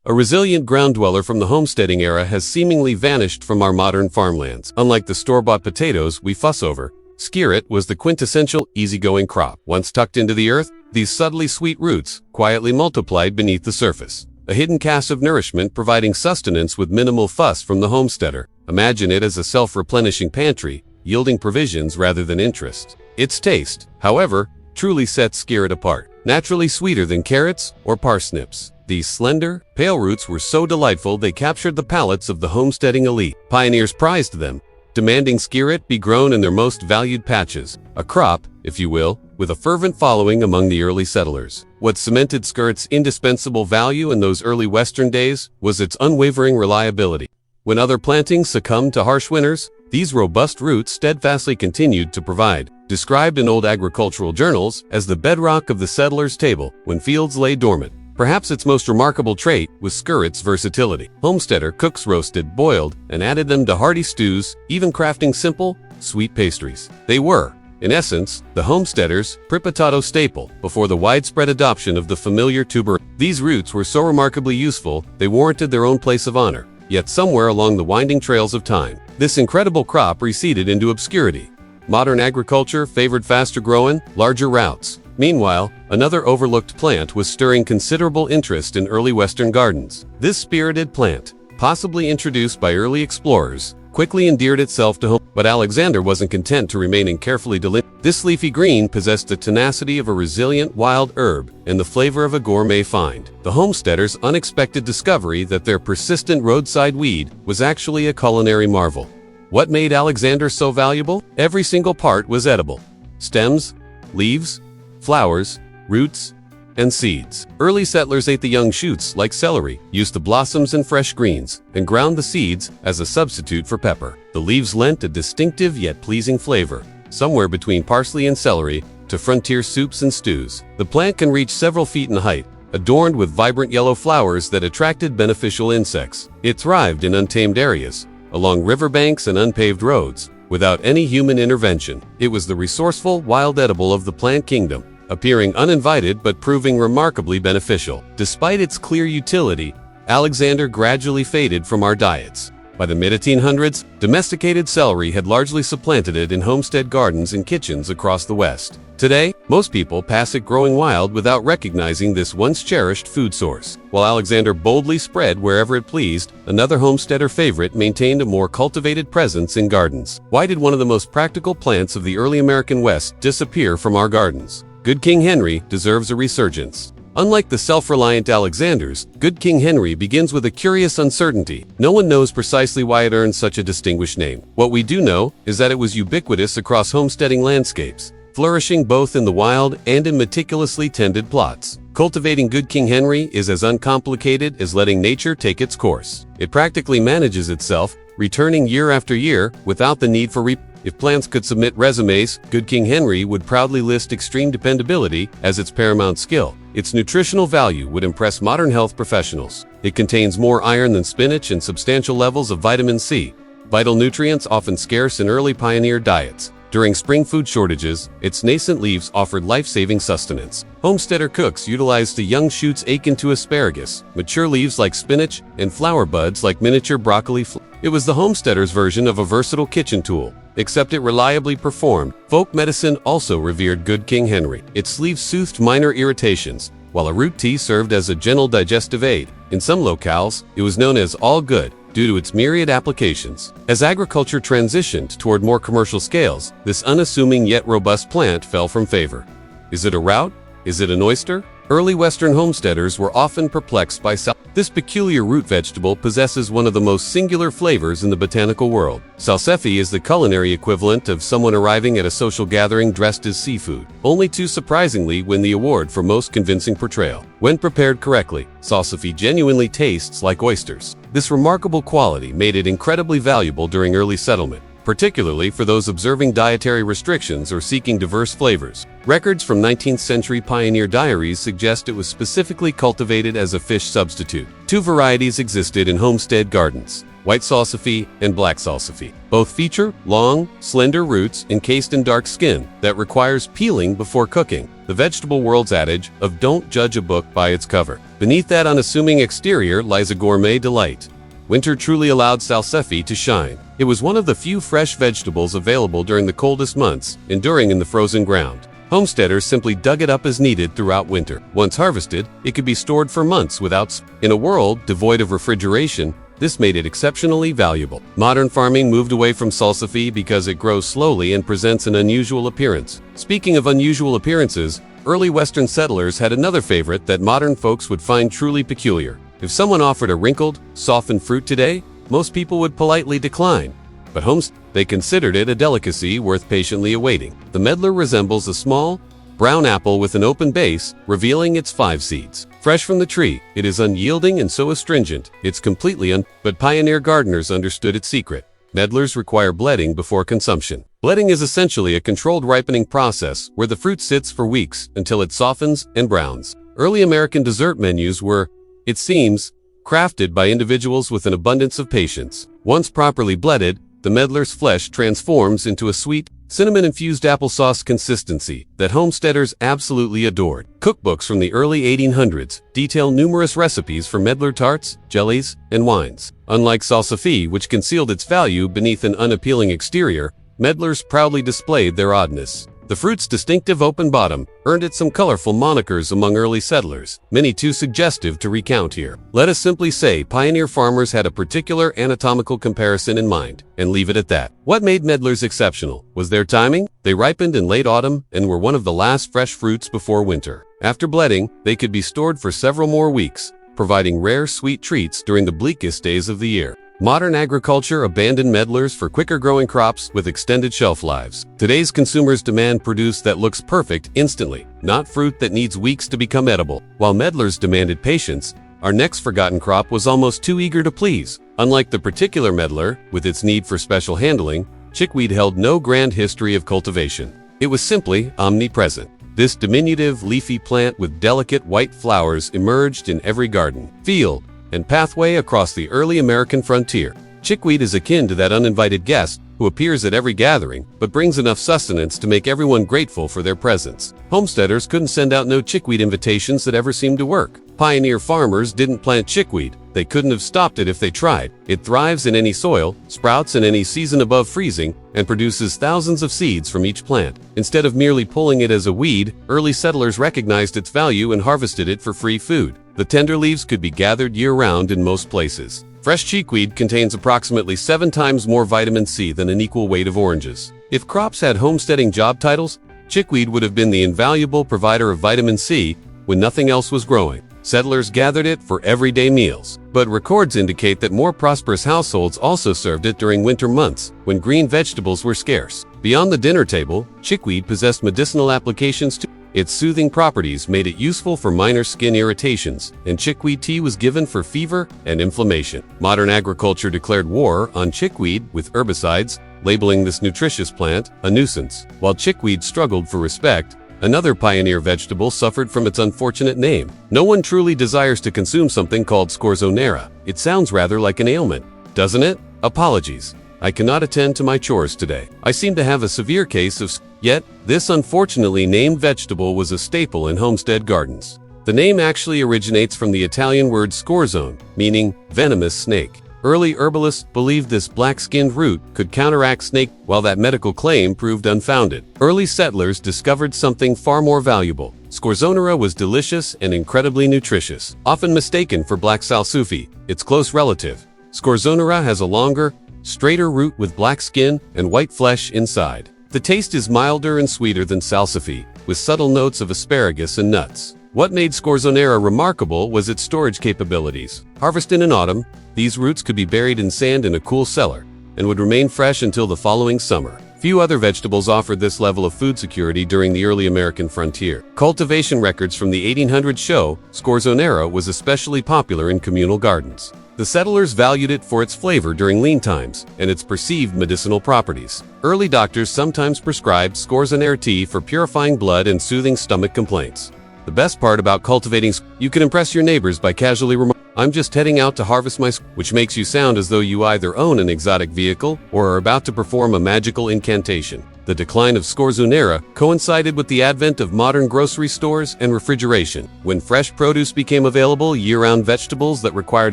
A resilient ground dweller from the homesteading era has seemingly vanished from our modern farmlands. Unlike the store-bought potatoes we fuss over, Skirret was the quintessential, easygoing crop. Once tucked into the earth, these subtly sweet roots quietly multiplied beneath the surface. A hidden cache of nourishment providing sustenance with minimal fuss from the homesteader. Imagine it as a self-replenishing pantry, yielding provisions rather than interest. Its taste, however, truly sets Skirret apart. Naturally sweeter than carrots or parsnips, these slender, pale roots were so delightful they captured the palates of the homesteading elite. Pioneers prized them, demanding Skirret be grown in their most valued patches. A crop, if you will, with a fervent following among the early settlers. What cemented Skirret's indispensable value in those early Western days was its unwavering reliability. When other plantings succumbed to harsh winters, these robust roots steadfastly continued to provide. Described in old agricultural journals as the bedrock of the settler's table when fields lay dormant. Perhaps its most remarkable trait was Skirret's versatility. Homesteader cooks roasted, boiled, and added them to hearty stews, even crafting simple, sweet pastries. They were, in essence, the homesteader's pre-potato staple before the widespread adoption of the familiar tuber. These roots were so remarkably useful, they warranted their own place of honor. Yet somewhere along the winding trails of time, this incredible crop receded into obscurity. Modern agriculture favored faster-growing, larger routes. Meanwhile, another overlooked plant was stirring considerable interest in early Western gardens. This spirited plant, possibly introduced by early explorers, quickly endeared itself to home. But Alexander wasn't content to remain in carefully delineated. This leafy green possessed the tenacity of a resilient wild herb and the flavor of a gourmet find. The homesteaders' unexpected discovery that their persistent roadside weed was actually a culinary marvel. What made Alexander so valuable? Every single part was edible. Stems, leaves, flowers, roots, and seeds. Early settlers ate the young shoots like celery, used the blossoms and fresh greens, and ground the seeds as a substitute for pepper. The leaves lent a distinctive yet pleasing flavor, somewhere between parsley and celery, to frontier soups and stews. The plant can reach several feet in height, adorned with vibrant yellow flowers that attracted beneficial insects. It thrived in untamed areas, along riverbanks and unpaved roads, without any human intervention. It was the resourceful, wild edible of the plant kingdom, appearing uninvited but proving remarkably beneficial. Despite its clear utility, Alexander gradually faded from our diets. By the mid-1800s, domesticated celery had largely supplanted it in homestead gardens and kitchens across the West. Today, most people pass it growing wild without recognizing this once cherished food source. While Alexander boldly spread wherever it pleased, another homesteader favorite maintained a more cultivated presence in gardens. Why did one of the most practical plants of the early American West disappear from our gardens? Good King Henry deserves a resurgence. Unlike the self-reliant Alexanders, Good King Henry begins with a curious uncertainty. No one knows precisely why it earned such a distinguished name. What we do know is that it was ubiquitous across homesteading landscapes, flourishing both in the wild and in meticulously tended plots. Cultivating Good King Henry is as uncomplicated as letting nature take its course. It practically manages itself, returning year after year without the need for If plants could submit resumes, Good King Henry would proudly list extreme dependability as its paramount skill. Its nutritional value would impress modern health professionals. It contains more iron than spinach and substantial levels of vitamin C, vital nutrients often scarce in early pioneer diets. During spring food shortages, its nascent leaves offered life-saving sustenance. Homesteader cooks utilized the young shoots akin to asparagus, mature leaves like spinach, and flower buds like miniature broccoli. It was the homesteader's version of a versatile kitchen tool, except it reliably performed. Folk medicine also revered Good King Henry. Its leaves soothed minor irritations, while a root tea served as a gentle digestive aid. In some locales, it was known as all good, due to its myriad applications. As agriculture transitioned toward more commercial scales, this unassuming yet robust plant fell from favor. Is it a root? Is it an oyster? Early Western homesteaders were often perplexed by this peculiar root vegetable possesses one of the most singular flavors in the botanical world. Salsify is the culinary equivalent of someone arriving at a social gathering dressed as seafood, only too surprisingly win the award for most convincing portrayal. When prepared correctly, salsify genuinely tastes like oysters. This remarkable quality made it incredibly valuable during early settlement, particularly for those observing dietary restrictions or seeking diverse flavors. Records from 19th century pioneer diaries suggest it was specifically cultivated as a fish substitute. Two varieties existed in homestead gardens: white salsify and black salsify. Both feature long, slender roots encased in dark skin that requires peeling before cooking. The vegetable world's adage of "don't judge a book by its cover." Beneath that unassuming exterior lies a gourmet delight. Winter truly allowed salsify to shine. It was one of the few fresh vegetables available during the coldest months, enduring in the frozen ground. Homesteaders simply dug it up as needed throughout winter. Once harvested, it could be stored for months without. In a world devoid of refrigeration, this made it exceptionally valuable. Modern farming moved away from salsify because it grows slowly and presents an unusual appearance. Speaking of unusual appearances, early Western settlers had another favorite that modern folks would find truly peculiar. If someone offered a wrinkled, softened fruit today, most people would politely decline. But they considered it a delicacy worth patiently awaiting. The medlar resembles a small, brown apple with an open base, revealing its 5 seeds. Fresh from the tree, it is unyielding and so astringent, it's completely but pioneer gardeners understood its secret. Medlars require bledding before consumption. Bledding is essentially a controlled ripening process where the fruit sits for weeks until it softens and browns. Early American dessert menus were, it seems, crafted by individuals with an abundance of patience. Once properly bledded, the medlar's flesh transforms into a sweet, cinnamon-infused applesauce consistency that homesteaders absolutely adored. Cookbooks from the early 1800s detail numerous recipes for medlar tarts, jellies, and wines. Unlike salsify, which concealed its value beneath an unappealing exterior, medlars proudly displayed their oddness. The fruit's distinctive open bottom earned it some colorful monikers among early settlers, many too suggestive to recount here. Let us simply say pioneer farmers had a particular anatomical comparison in mind, and leave it at that. What made medlars exceptional was their timing. They ripened in late autumn and were one of the last fresh fruits before winter. After bledding, they could be stored for several more weeks, providing rare sweet treats during the bleakest days of the year. Modern agriculture abandoned medlars for quicker-growing crops with extended shelf lives. Today's consumers demand produce that looks perfect instantly, not fruit that needs weeks to become edible. While medlars demanded patience, our next forgotten crop was almost too eager to please. Unlike the particular medlar, with its need for special handling, chickweed held no grand history of cultivation. It was simply omnipresent. This diminutive, leafy plant with delicate white flowers emerged in every garden, field, and pathway across the early American frontier. Chickweed is akin to that uninvited guest who appears at every gathering, but brings enough sustenance to make everyone grateful for their presence. Homesteaders couldn't send out no chickweed invitations that ever seemed to work. Pioneer farmers didn't plant chickweed. They couldn't have stopped it if they tried. It thrives in any soil, sprouts in any season above freezing, and produces thousands of seeds from each plant. Instead of merely pulling it as a weed, early settlers recognized its value and harvested it for free food. The tender leaves could be gathered year-round in most places. Fresh chickweed contains approximately 7 times more vitamin C than an equal weight of oranges. If crops had homesteading job titles, chickweed would have been the invaluable provider of vitamin C when nothing else was growing. Settlers gathered it for everyday meals. But records indicate that more prosperous households also served it during winter months, when green vegetables were scarce. Beyond the dinner table, chickweed possessed medicinal applications too. Its soothing properties made it useful for minor skin irritations, and chickweed tea was given for fever and inflammation. Modern agriculture declared war on chickweed with herbicides, labeling this nutritious plant a nuisance. While chickweed struggled for respect, another pioneer vegetable suffered from its unfortunate name. No one truly desires to consume something called Scorzonera. It sounds rather like an ailment, doesn't it? Apologies. I cannot attend to my chores today. I seem to have a severe case of Yet, this unfortunately named vegetable was a staple in homestead gardens. The name actually originates from the Italian word scorzone, meaning venomous snake. Early herbalists believed this black-skinned root could counteract snake, while that medical claim proved unfounded. Early settlers discovered something far more valuable. Scorzonera was delicious and incredibly nutritious, often mistaken for black salsify, its close relative. Scorzonera has a longer, straighter root with black skin and white flesh inside. The taste is milder and sweeter than salsify, with subtle notes of asparagus and nuts. What made Scorzonera remarkable was its storage capabilities. Harvested in autumn, these roots could be buried in sand in a cool cellar, and would remain fresh until the following summer. Few other vegetables offered this level of food security during the early American frontier. Cultivation records from the 1800s show Scorzonera was especially popular in communal gardens. The settlers valued it for its flavor during lean times and its perceived medicinal properties. Early doctors sometimes prescribed Scorzonera tea for purifying blood and soothing stomach complaints. The best part about cultivating, you can impress your neighbors by casually remarking, I'm just heading out to harvest my which makes you sound as though you either own an exotic vehicle or are about to perform a magical incantation. The decline of Scorzonera coincided with the advent of modern grocery stores and refrigeration. When fresh produce became available, year-round vegetables that required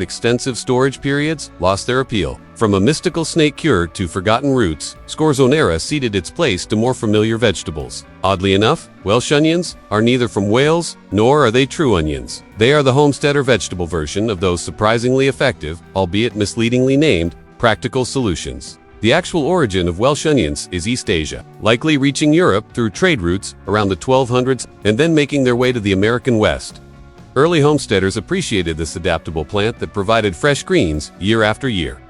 extensive storage periods lost their appeal. From a mystical snake cure to forgotten roots, Scorzonera ceded its place to more familiar vegetables. Oddly enough, Welsh onions are neither from Wales nor are they true onions. They are the homesteader vegetable version of those surprisingly effective, albeit misleadingly named, practical solutions. The actual origin of Welsh onions is East Asia, likely reaching Europe through trade routes around the 1200s and then making their way to the American West. Early homesteaders appreciated this adaptable plant that provided fresh greens year after year.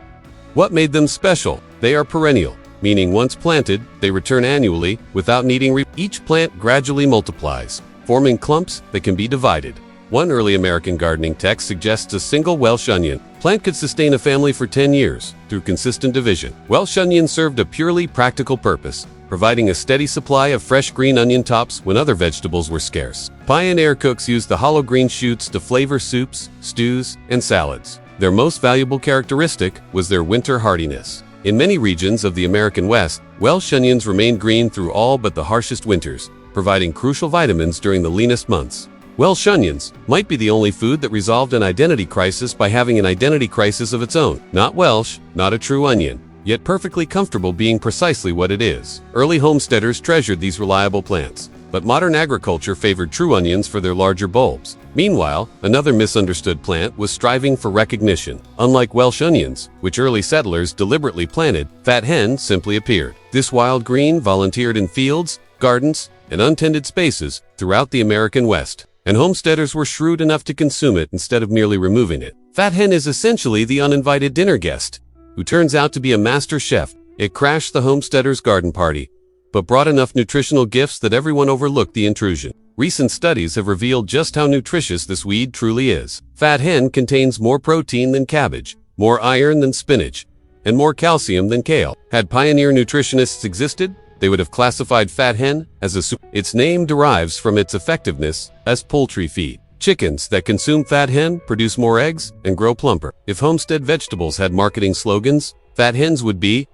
What made them special? They are perennial, meaning once planted, they return annually without needing Each plant gradually multiplies, forming clumps that can be divided. One early American gardening text suggests a single Welsh onion plant could sustain a family for 10 years through consistent division. Welsh onions served a purely practical purpose, providing a steady supply of fresh green onion tops when other vegetables were scarce. Pioneer cooks used the hollow green shoots to flavor soups, stews, and salads. Their most valuable characteristic was their winter hardiness. In many regions of the American West, Welsh onions remained green through all but the harshest winters, providing crucial vitamins during the leanest months. Welsh onions might be the only food that resolved an identity crisis by having an identity crisis of its own. Not Welsh, not a true onion, yet perfectly comfortable being precisely what it is. Early homesteaders treasured these reliable plants, but modern agriculture favored true onions for their larger bulbs. Meanwhile, another misunderstood plant was striving for recognition. Unlike Welsh onions, which early settlers deliberately planted, fat hen simply appeared. This wild green volunteered in fields, gardens, and untended spaces throughout the American West, and homesteaders were shrewd enough to consume it instead of merely removing it. Fat hen is essentially the uninvited dinner guest, who turns out to be a master chef. It crashed the homesteader's garden party, but brought enough nutritional gifts that everyone overlooked the intrusion. Recent studies have revealed just how nutritious this weed truly is. Fat hen contains more protein than cabbage, more iron than spinach, and more calcium than kale. Had pioneer nutritionists existed, they would have classified fat hen as a soup. Its name derives from its effectiveness as poultry feed. Chickens that consume fat hen produce more eggs and grow plumper. If homestead vegetables had marketing slogans, fat hens would be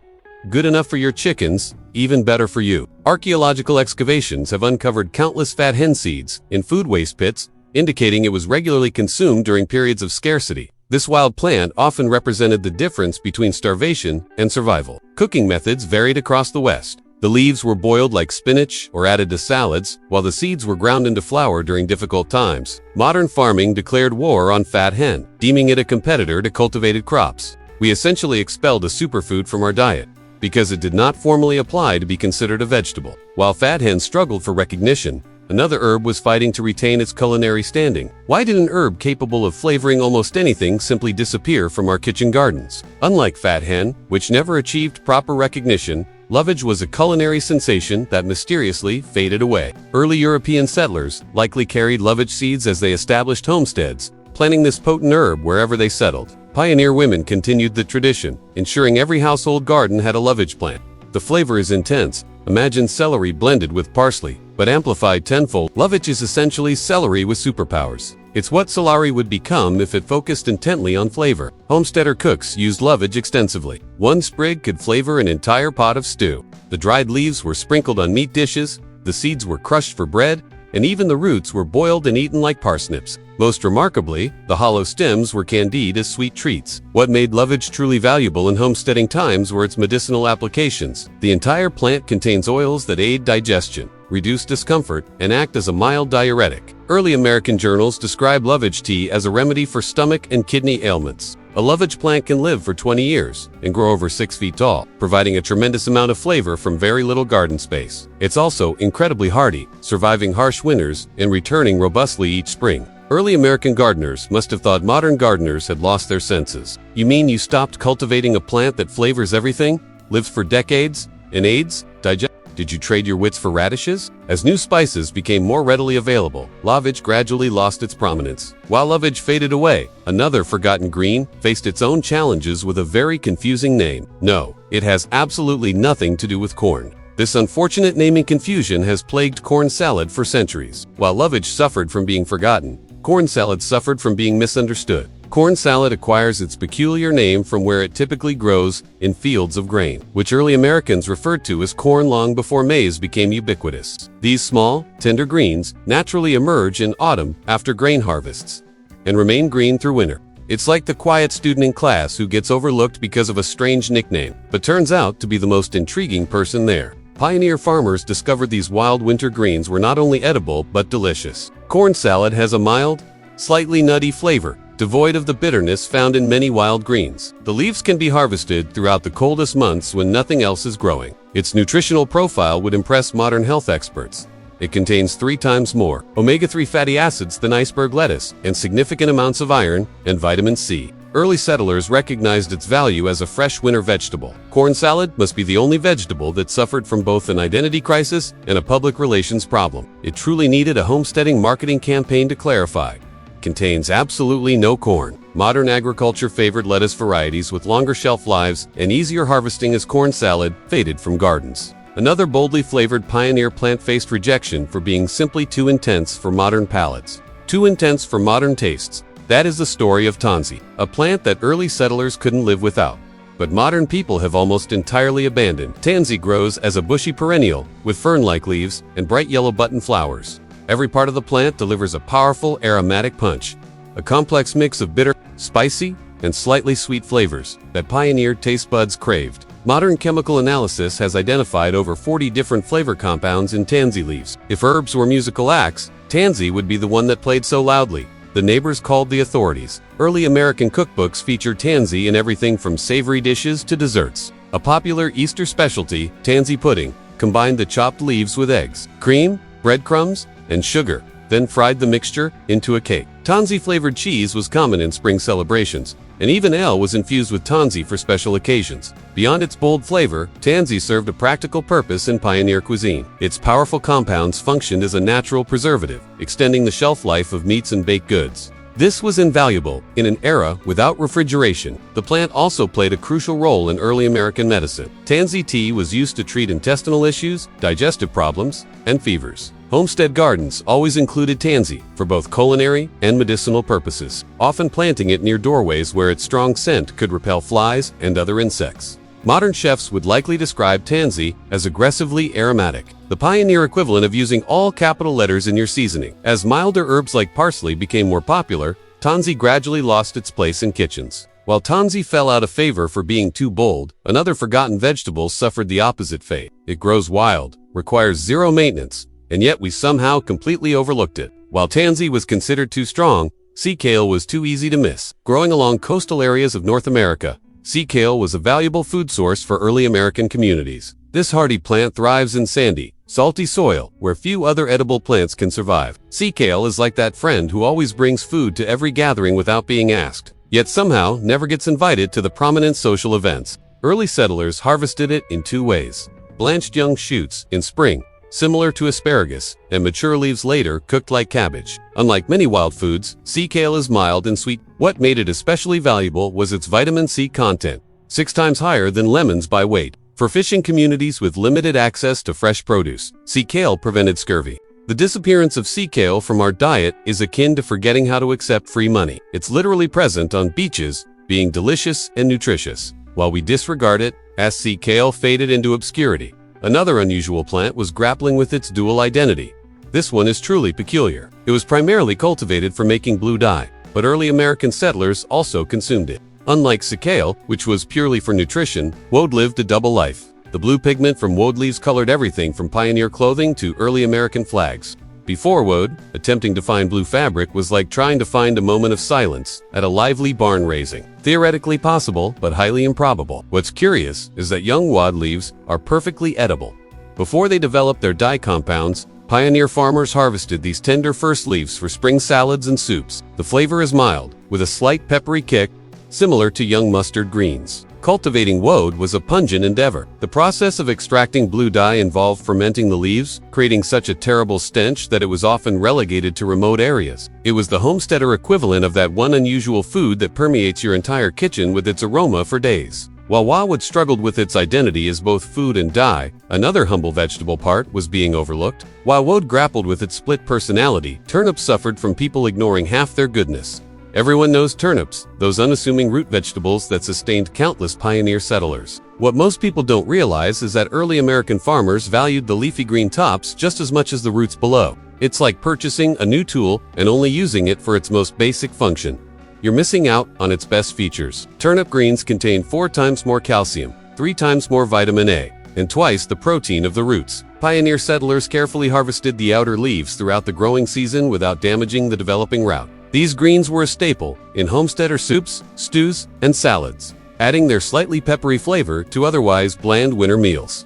good enough for your chickens, even better for you. Archaeological excavations have uncovered countless fat hen seeds in food waste pits, indicating it was regularly consumed during periods of scarcity. This wild plant often represented the difference between starvation and survival. Cooking methods varied across the West. The leaves were boiled like spinach or added to salads, while the seeds were ground into flour during difficult times. Modern farming declared war on fat hen, deeming it a competitor to cultivated crops. We essentially expelled a superfood from our diet, because it did not formally apply to be considered a vegetable. While fat hen struggled for recognition, another herb was fighting to retain its culinary standing. Why did an herb capable of flavoring almost anything simply disappear from our kitchen gardens? Unlike fat hen, which never achieved proper recognition, lovage was a culinary sensation that mysteriously faded away. Early European settlers likely carried lovage seeds as they established homesteads, planting this potent herb wherever they settled. Pioneer women continued the tradition, ensuring every household garden had a lovage plant. The flavor is intense. Imagine celery blended with parsley, but amplified tenfold. Lovage is essentially celery with superpowers. It's what celery would become if it focused intently on flavor. Homesteader cooks used lovage extensively. One sprig could flavor an entire pot of stew. The dried leaves were sprinkled on meat dishes, the seeds were crushed for bread, and even the roots were boiled and eaten like parsnips. Most remarkably, the hollow stems were candied as sweet treats. What made lovage truly valuable in homesteading times were its medicinal applications. The entire plant contains oils that aid digestion, reduce discomfort, and act as a mild diuretic. Early American journals describe lovage tea as a remedy for stomach and kidney ailments. A lovage plant can live for 20 years and grow over 6 feet tall, providing a tremendous amount of flavor from very little garden space. It's also incredibly hardy, surviving harsh winters and returning robustly each spring. Early American gardeners must have thought modern gardeners had lost their senses. You mean you stopped cultivating a plant that flavors everything, lives for decades, and aids digestion? Did you trade your wits for radishes? As new spices became more readily available, lovage gradually lost its prominence. While lovage faded away, another forgotten green faced its own challenges with a very confusing name. No, it has absolutely nothing to do with corn. This unfortunate naming confusion has plagued corn salad for centuries. While lovage suffered from being forgotten, corn salad suffered from being misunderstood. corn salad acquires its peculiar name from where it typically grows in fields of grain, which early Americans referred to as corn long before maize became ubiquitous. These small, tender greens naturally emerge in autumn after grain harvests and remain green through winter. It's like the quiet student in class who gets overlooked because of a strange nickname, but turns out to be the most intriguing person there. Pioneer farmers discovered these wild winter greens were not only edible but delicious. Corn salad has a mild, slightly nutty flavor, devoid of the bitterness found in many wild greens. The leaves can be harvested throughout the coldest months when nothing else is growing. Its nutritional profile would impress modern health experts. It contains 3 times more omega-3 fatty acids than iceberg lettuce and significant amounts of iron and vitamin C. Early settlers recognized its value as a fresh winter vegetable. Corn salad must be the only vegetable that suffered from both an identity crisis and a public relations problem. It truly needed a homesteading marketing campaign to clarify. Contains absolutely no corn. Modern agriculture favored lettuce varieties with longer shelf lives and easier harvesting as corn salad faded from gardens. Another boldly flavored pioneer plant faced rejection for being simply too intense for modern palates. Too intense for modern tastes. That is the story of tansy, a plant that early settlers couldn't live without, but modern people have almost entirely abandoned. Tansy grows as a bushy perennial with fern-like leaves and bright yellow button flowers. Every part of the plant delivers a powerful aromatic punch, a complex mix of bitter, spicy, and slightly sweet flavors that pioneered taste buds craved. Modern chemical analysis has identified over 40 different flavor compounds in tansy leaves. If herbs were musical acts, tansy would be the one that played so loudly. The neighbors called the authorities. Early American cookbooks featured tansy in everything from savory dishes to desserts. A popular Easter specialty, tansy pudding, combined the chopped leaves with eggs, cream, breadcrumbs, and sugar, then fried the mixture into a cake. Tansy-flavored cheese was common in spring celebrations, and even ale was infused with tansy for special occasions. Beyond its bold flavor, tansy served a practical purpose in pioneer cuisine. Its powerful compounds functioned as a natural preservative, extending the shelf life of meats and baked goods. This was invaluable in an era without refrigeration. The plant also played a crucial role in early American medicine. Tansy tea was used to treat intestinal issues, digestive problems, and fevers. Homestead gardens always included tansy for both culinary and medicinal purposes, often planting it near doorways where its strong scent could repel flies and other insects. Modern chefs would likely describe tansy as aggressively aromatic, the pioneer equivalent of using all capital letters in your seasoning. As milder herbs like parsley became more popular, tansy gradually lost its place in kitchens. While tansy fell out of favor for being too bold, another forgotten vegetable suffered the opposite fate. It grows wild, requires zero maintenance, and yet we somehow completely overlooked it. While tansy was considered too strong, sea kale was too easy to miss. Growing along coastal areas of North America, sea kale was a valuable food source for early American communities. This hardy plant thrives in sandy, salty soil where few other edible plants can survive. Sea kale is like that friend who always brings food to every gathering without being asked, yet somehow never gets invited to the prominent social events. Early settlers harvested it in 2 ways. Blanched young shoots in spring, similar to asparagus, and mature leaves later cooked like cabbage. Unlike many wild foods, sea kale is mild and sweet. What made it especially valuable was its vitamin C content, 6 times higher than lemons by weight. For fishing communities with limited access to fresh produce, sea kale prevented scurvy. The disappearance of sea kale from our diet is akin to forgetting how to accept free money. It's literally present on beaches, being delicious and nutritious, while we disregard it as sea kale faded into obscurity. Another unusual plant was grappling with its dual identity. This one is truly peculiar. It was primarily cultivated for making blue dye, but early American settlers also consumed it. Unlike sea kale, which was purely for nutrition, woad lived a double life. The blue pigment from woad leaves colored everything from pioneer clothing to early American flags. Before woad, attempting to find blue fabric was like trying to find a moment of silence at a lively barn raising. Theoretically possible, but highly improbable. What's curious is that young woad leaves are perfectly edible. Before they developed their dye compounds, pioneer farmers harvested these tender first leaves for spring salads and soups. The flavor is mild, with a slight peppery kick, similar to young mustard greens. Cultivating woad was a pungent endeavor. The process of extracting blue dye involved fermenting the leaves, creating such a terrible stench that it was often relegated to remote areas. It was the homesteader equivalent of that one unusual food that permeates your entire kitchen with its aroma for days. While woad struggled with its identity as both food and dye, another humble vegetable part was being overlooked. While woad grappled with its split personality, turnip suffered from people ignoring half their goodness. Everyone knows turnips, those unassuming root vegetables that sustained countless pioneer settlers. What most people don't realize is that early American farmers valued the leafy green tops just as much as the roots below. It's like purchasing a new tool and only using it for its most basic function. You're missing out on its best features. Turnip greens contain 4 times more calcium, 3 times more vitamin A, and twice the protein of the roots. Pioneer settlers carefully harvested the outer leaves throughout the growing season without damaging the developing root. These greens were a staple in homesteader soups, stews, and salads, adding their slightly peppery flavor to otherwise bland winter meals.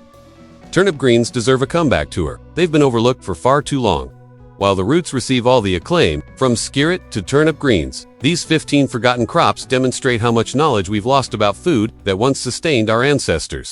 Turnip greens deserve a comeback tour. They've been overlooked for far too long. While the roots receive all the acclaim, from skirret to turnip greens, these 15 forgotten crops demonstrate how much knowledge we've lost about food that once sustained our ancestors.